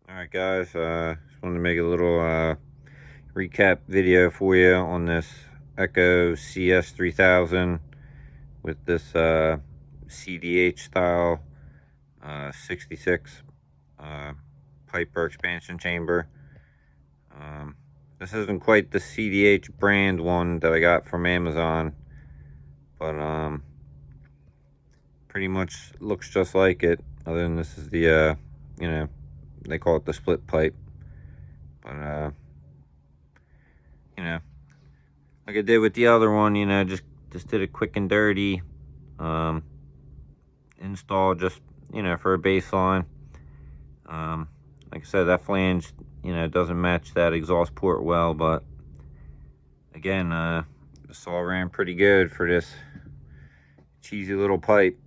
Alright guys, just wanted to make a little recap video for you on this Echo CS-3000 with this Cdh style 66 Piper expansion chamber. This isn't quite the Cdh brand one that I got from Amazon, but pretty much looks just like it, other than this is the you know, they call it the split pipe. But you know, like I did with the other one, just did it quick and dirty. Install just, for a baseline. Like I said, that flange, doesn't match that exhaust port well, but again, the saw ran pretty good for this cheesy little pipe.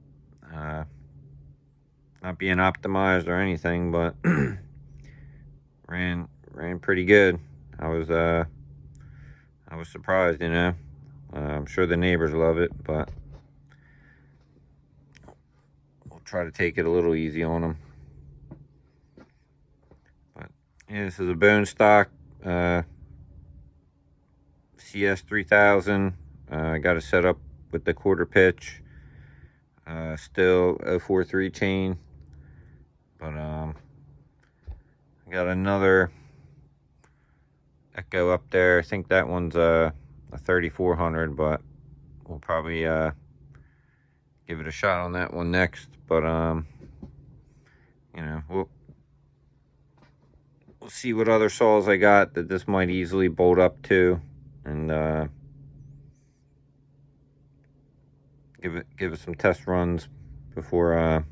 Not being optimized or anything, but ran pretty good. I was surprised, I'm sure the neighbors love it, but we'll try to take it a little easy on them. But yeah, this is a bone stock CS-3000. I got it set up with the quarter pitch Stihl 043 chain, but I got another Echo up there. I think that one's a 3400, but we'll probably give it a shot on that one next. But we'll see what other saws I got that this might easily bolt up to, and give it some test runs before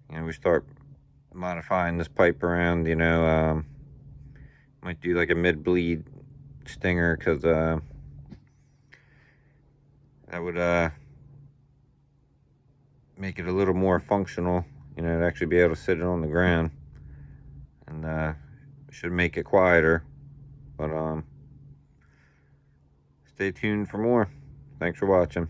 we start modifying this pipe around. Might do like a mid-bleed stinger, because that would make it a little more functional, to actually be able to sit it on the ground, and should make it quieter. But stay tuned for more. Thanks for watching.